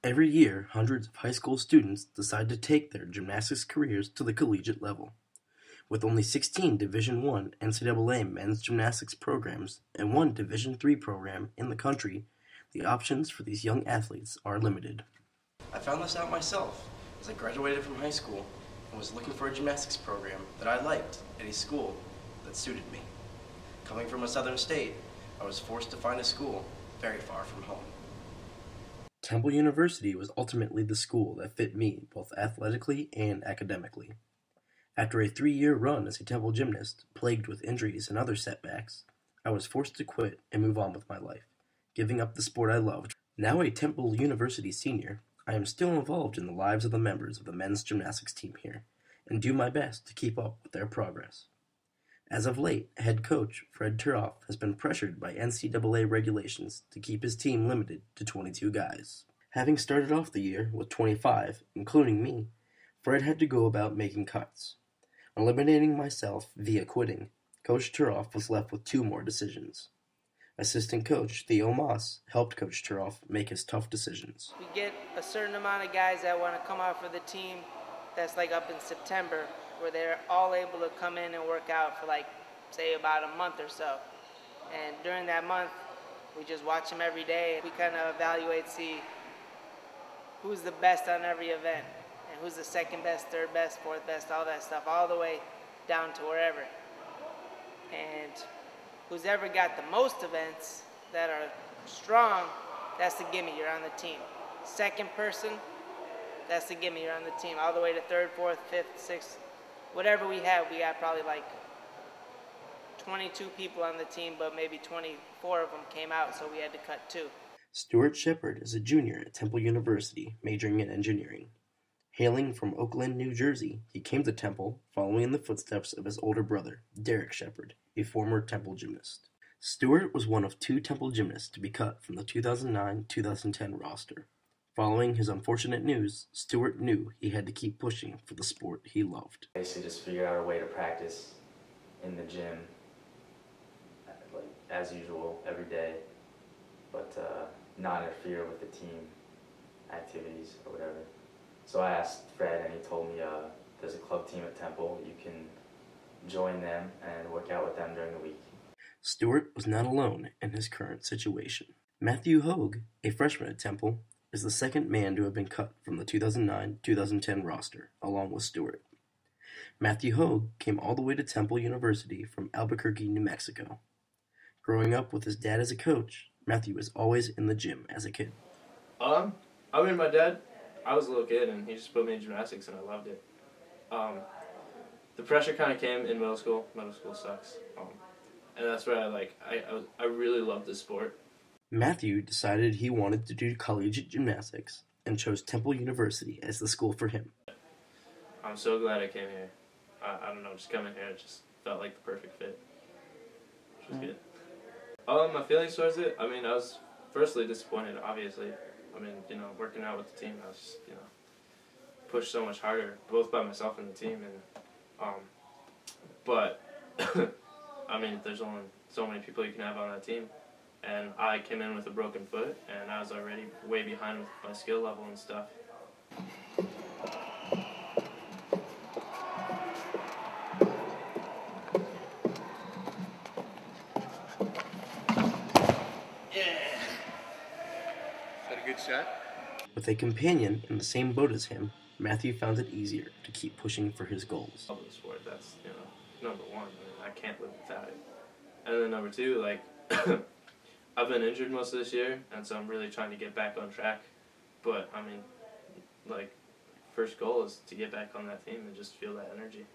Every year, hundreds of high school students decide to take their gymnastics careers to the collegiate level. With only 16 Division I NCAA men's gymnastics programs and one Division III program in the country, the options for these young athletes are limited. I found this out myself as I graduated from high school and was looking for a gymnastics program that I liked at a school that suited me. Coming from a southern state, I was forced to find a school very far from home. Temple University was ultimately the school that fit me both athletically and academically. After a 3-year run as a Temple gymnast, plagued with injuries and other setbacks, I was forced to quit and move on with my life, giving up the sport I loved. Now a Temple University senior, I am still involved in the lives of the members of the men's gymnastics team here, and do my best to keep up with their progress. As of late, head coach Fred Turoff has been pressured by NCAA regulations to keep his team limited to 22 guys. Having started off the year with 25, including me, Fred had to go about making cuts. Eliminating myself via quitting, Coach Turoff was left with 2 more decisions. Assistant coach Theo Moss helped Coach Turoff make his tough decisions. We get a certain amount of guys that want to come out for the team that's like up in September, where they're all able to come in and work out for like, say, about a month or so. And during that month, we just watch them every day. We kind of evaluate, see who's the best on every event, and who's the second best, third best, fourth best, all that stuff, all the way down to wherever. And who's ever got the most events that are strong, that's the gimme, you're on the team. Second person, that's the gimme, you're on the team. All the way to third, fourth, fifth, sixth, whatever we have, we got probably like 22 people on the team, but maybe 24 of them came out, so we had to cut 2. Stuart Shepard is a junior at Temple University, majoring in engineering. Hailing from Oakland, New Jersey, he came to Temple following in the footsteps of his older brother, Derek Shepard, a former Temple gymnast. Stuart was one of 2 Temple gymnasts to be cut from the 2009-2010 roster. Following his unfortunate news, Stuart knew he had to keep pushing for the sport he loved. Basically just figured out a way to practice in the gym, like as usual, every day, but not interfere with the team activities or whatever. So I asked Fred, and he told me there's a club team at Temple. You can join them and work out with them during the week. Stuart was not alone in his current situation. Matthew Hogue, a freshman at Temple, is the second man to have been cut from the 2009-2010 roster, along with Stuart. Matthew Hogue came all the way to Temple University from Albuquerque, New Mexico. Growing up with his dad as a coach, Matthew was always in the gym as a kid. I mean, my dad, I was a little kid, and he just put me in gymnastics, and I loved it. The pressure kind of came in middle school. Middle school sucks. And that's where I really loved the sport. Matthew decided he wanted to do collegiate gymnastics and chose Temple University as the school for him. I'm so glad I came here. I don't know, just coming here, it just felt like the perfect fit. Which was good. My feelings towards it, I mean, I was firstly disappointed, obviously. I mean, working out with the team, I was just, pushed so much harder, both by myself and the team. And but, I mean, there's only so many people you can have on that team. And I came in with a broken foot, and I was already way behind with my skill level and stuff. Yeah! Is that a good shot? With a companion in the same boat as him, Matthew found it easier to keep pushing for his goals. I love the sport. That's, number one. I mean, I can't live without it. And then number 2, I've been injured most of this year, and so I'm really trying to get back on track. But, I mean, first goal is to get back on that team and just feel that energy.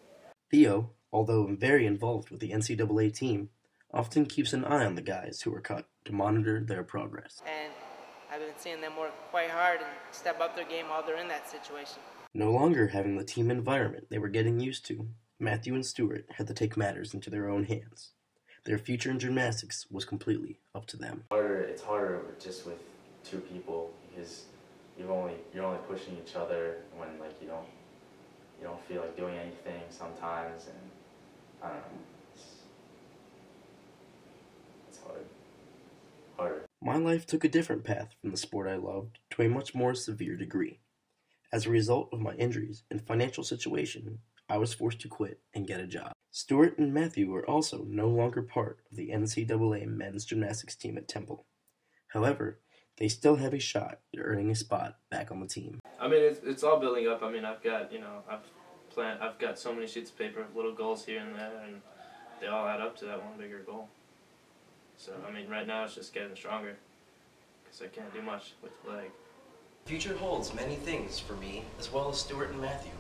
Theo, although very involved with the NCAA team, often keeps an eye on the guys who are cut to monitor their progress. And I've been seeing them work quite hard and step up their game while they're in that situation. No longer having the team environment they were getting used to, Matthew and Stuart had to take matters into their own hands. Their future in gymnastics was completely up to them. It's harder just with 2 people because you're only pushing each other when you don't feel like doing anything sometimes, and I don't know. It's harder. My life took a different path from the sport I loved to a much more severe degree. As a result of my injuries and financial situation, I was forced to quit and get a job. Stuart and Matthew are also no longer part of the NCAA men's gymnastics team at Temple. However, they still have a shot at earning a spot back on the team. I mean, it's all building up. I mean, I've got, I've got so many sheets of paper, little goals here and there, and they all add up to that one bigger goal. So, I mean, right now it's just getting stronger because I can't do much with the leg. The future holds many things for me, as well as Stuart and Matthew.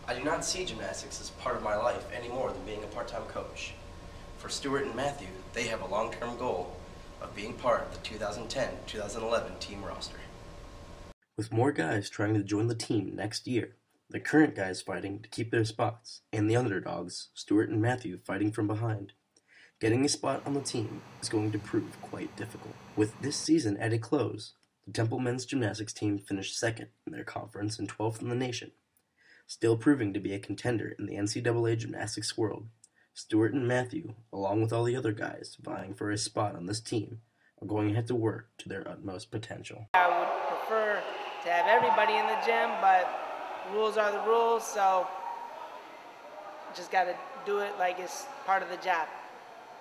I do not see gymnastics as part of my life any more than being a part-time coach. For Stuart and Matthew, they have a long-term goal of being part of the 2010-2011 team roster. With more guys trying to join the team next year, the current guys fighting to keep their spots, and the underdogs, Stuart and Matthew, fighting from behind, getting a spot on the team is going to prove quite difficult. With this season at a close, the Temple men's gymnastics team finished second in their conference and 12th in the nation. Still proving to be a contender in the NCAA gymnastics world, Stuart and Matthew, along with all the other guys vying for a spot on this team, are going to have to work to their utmost potential. I would prefer to have everybody in the gym, but rules are the rules, so just got to do it like it's part of the job.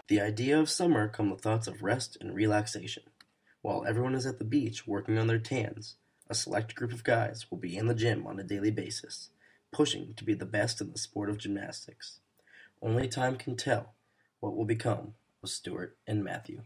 The idea of summer come the thoughts of rest and relaxation. While everyone is at the beach working on their tans, a select group of guys will be in the gym on a daily basis, pushing to be the best in the sport of gymnastics. Only time can tell what will become of Stuart and Matthew.